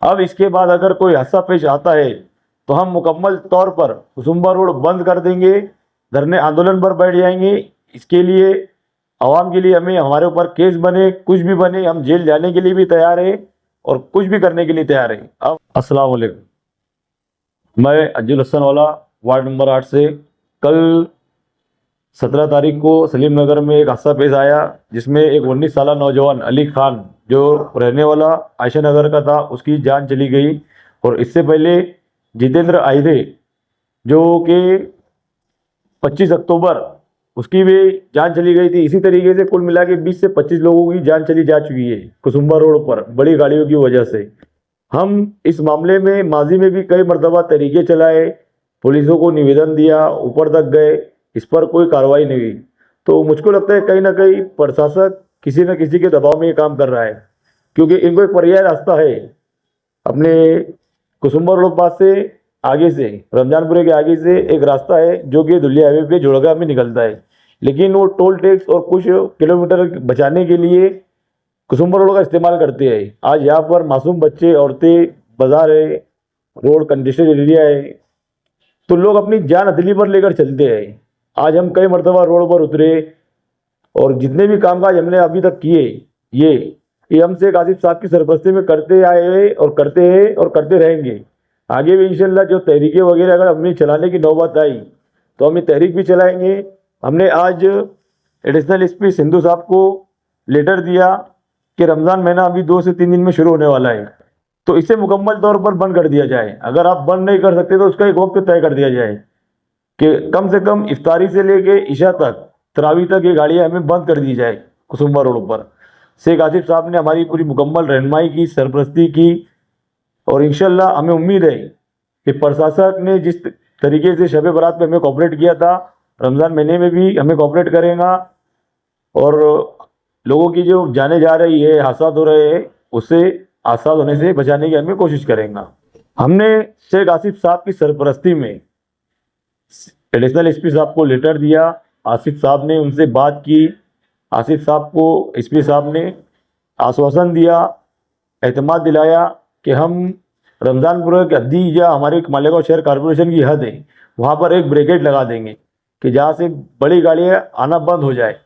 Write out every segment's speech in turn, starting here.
अब इसके बाद अगर कोई हादसा पेश आता है तो हम मुकम्मल तौर पर कुसुम्बा रोड बंद कर देंगे, धरने आंदोलन पर बैठ जाएंगे। इसके लिए आवाम के लिए हमें हमारे ऊपर केस बने, कुछ भी बने, हम जेल जाने के लिए भी तैयार हैं और कुछ भी करने के लिए तैयार हैं। अब अस्सलाम वालेकुम, मैं अज्जुल हसन वाला वार्ड नंबर 8 से। कल 17 तारीख को सलीम नगर में एक हादसा पेश आया जिसमें एक 19 साल नौजवान अली खान जो रहने वाला आयशा नगर का था, उसकी जान चली गई। और इससे पहले जितेंद्र आहिरे जो कि 25 अक्टूबर उसकी भी जान चली गई थी। इसी तरीके से कुल मिला के 20 से 25 लोगों की जान चली जा चुकी है कुसुम्बा रोड पर बड़ी गाड़ियों की वजह से। हम इस मामले में माजी में भी कई मरतबा तरीके चलाए, पुलिसों को निवेदन दिया, ऊपर तक गए, इस पर कोई कार्रवाई नहीं हुई। तो मुझको लगता है कहीं ना कहीं प्रशासक किसी न किसी के दबाव में ये काम कर रहा है, क्योंकि इनको एक पर्याय रास्ता है अपने कुसुम्बा रोड पास से आगे से, रमजानपुरे के आगे से एक रास्ता है जो कि दुल्हिया हाईवे पे जोड़गा में निकलता है, लेकिन वो टोल टैक्स और कुछ किलोमीटर बचाने के लिए कुसुम्बा रोड का इस्तेमाल करते हैं। आज यहाँ पर मासूम बच्चे, औरतें, बाजार है, रोड कंजेस्टेड एरिया है, तो लोग अपनी जान हथेली पर लेकर चलते हैं। आज हम कई मरतबा रोड पर उतरे और जितने भी कामकाज हमने अभी तक किए ये ये हम शेख आसिफ साहब की सरपरस्ती में करते आए हुए और करते हैं और करते रहेंगे। आगे भी इंशाल्लाह जो तहरीकें वगैरह अगर अपनी चलाने की नौबत आई तो हम ये तहरीक भी चलाएंगे। हमने आज एडिशनल एसपी सिंधु साहब को लेटर दिया कि रमज़ान महीना अभी 2 से 3 दिन में शुरू होने वाला है, तो इसे मुकम्मल तौर पर बंद कर दिया जाए। अगर आप बंद नहीं कर सकते तो उसका एक वक्त तय कर दिया जाए कि कम से कम इफ्तारी से लेके इशा तक, तरावी तक ये गाड़ियाँ हमें बंद कर दी जाए कुसुम्बा रोड पर। शेख आसिफ साहब ने हमारी पूरी मुकम्मल रहनुमाई की, सरपरस्ती की और इंशाल्लाह हमें उम्मीद है कि प्रशासक ने जिस तरीके से शब बारात में हमें कोऑपरेट किया था, रमज़ान महीने में भी हमें कोऑपरेट करेगा और लोगों की जो जाने जा रही है, हादसा हो रहे हैं, उससे हादसा होने से बचाने की हमें कोशिश करेंगे। हमने शेख आसिफ साहब की सरपरस्ती में एडिशनल एसपी साहब को लेटर दिया। आसिफ साहब ने उनसे बात की। आसिफ साहब को एसपी साहब ने आश्वासन दिया, एतमाद दिलाया कि हम रमज़ानपुर की हद्दी या हमारे मालेगांव शहर कॉरपोरेशन की हद है वहाँ पर एक ब्रिगेड लगा देंगे कि जहाँ से बड़ी गाड़ियाँ आना बंद हो जाए।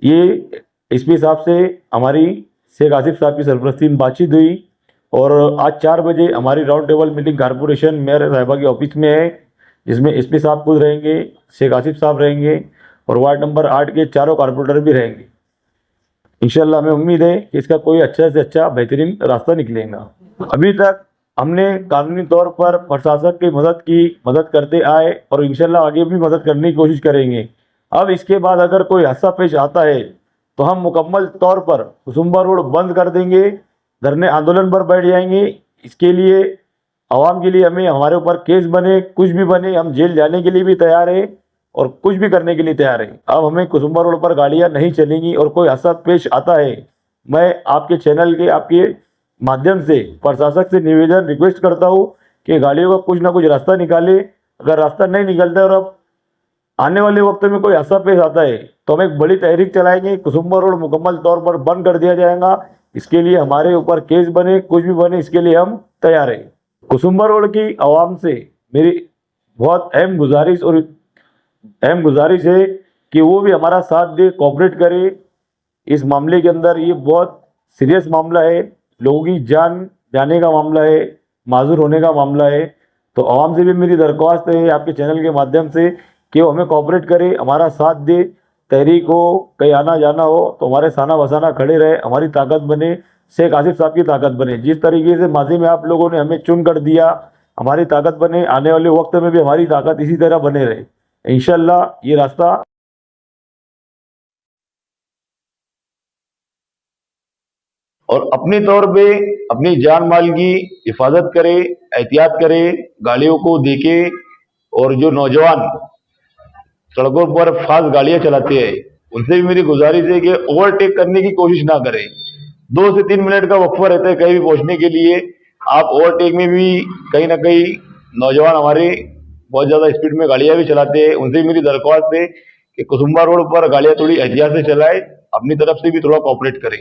ये एसपी साहब से हमारी शेख आसिफ साहब की सरपरस्ती में बातचीत हुई और आज 4 बजे हमारी round table meeting corporation mayor साहिबा के ऑफिस में है, जिसमें एसपी साहब खुद रहेंगे, शेख आसिफ साहब रहेंगे और वार्ड नंबर 8 के चारों कारपोरेटर भी रहेंगे। इंशाल्लाह हमें उम्मीद है कि इसका कोई अच्छा से अच्छा बेहतरीन रास्ता निकलेगा। अभी तक हमने कानूनी तौर पर प्रशासक की मदद करते आए और इंशाल्लाह आगे भी मदद करने की कोशिश करेंगे। अब इसके बाद अगर कोई हादसा पेश आता है तो हम मुकम्मल तौर पर कुसुम्बा रोड बंद कर देंगे, धरने आंदोलन पर बैठ जाएंगे। इसके लिए आवाम के लिए हमें हमारे ऊपर केस बने, कुछ भी बने, हम जेल जाने के लिए भी तैयार हैं और कुछ भी करने के लिए तैयार हैं। अब हमें कुसुम्बा रोड पर गाड़ियां नहीं चलेंगी और कोई हादसा पेश आता है, मैं आपके चैनल के आपके माध्यम से प्रशासक से निवेदन रिक्वेस्ट करता हूँ कि गाड़ियों का कुछ ना कुछ रास्ता निकाले। अगर रास्ता नहीं निकलता है और अब आने वाले वक्त में कोई हादसा पेश आता है तो हम एक बड़ी तहरीक चलाएंगे, कुसुम्बा रोड मुकम्मल तौर पर बंद कर दिया जाएगा। इसके लिए हमारे ऊपर केस बने, कुछ भी बने, इसके लिए हम तैयार हैं। कुसुम्बा रोड की आवाम से मेरी बहुत अहम गुजारिश है कि वो भी हमारा साथ दे, कोऑपरेट करे इस मामले के अंदर। ये बहुत सीरियस मामला है, लोगों की जान जाने का मामला है, माजूर होने का मामला है। तो आवाम से भी मेरी दरख्वास्त है आपके चैनल के माध्यम से कि वो हमें कोऑपरेट करे, हमारा साथ दे। तहरीक हो, कहीं आना जाना हो तो हमारे साना बसाना खड़े रहे, हमारी ताकत बने, शेख आसिफ साहब की ताकत बने। जिस तरीके से माजी में आप लोगों ने हमें चुन कर दिया, हमारी ताकत बने, आने वाले वक्त में भी हमारी ताकत इसी तरह बने रहे। इंशाल्लाह ये रास्ता और अपने तौर पे अपनी जान माल की हिफाजत करे, एहतियात करे, गाड़ियों को देखे। और जो नौजवान सड़कों पर फास्ट गाड़ियां चलाते हैं उनसे भी मेरी गुजारिश है कि ओवरटेक करने की कोशिश ना करें। 2 से 3 मिनट का वक्फा रहता है कहीं भी पहुंचने के लिए। आप ओवरटेक में भी कहीं ना कहीं नौजवान हमारे बहुत ज्यादा स्पीड में गाड़ियां भी चलाते हैं, उनसे भी मेरी दरख्वास्त है कि कुसुम्बा रोड पर गाड़ियां थोड़ी एहतियात से चलाए, अपनी तरफ से भी थोड़ा कोऑपरेट करें।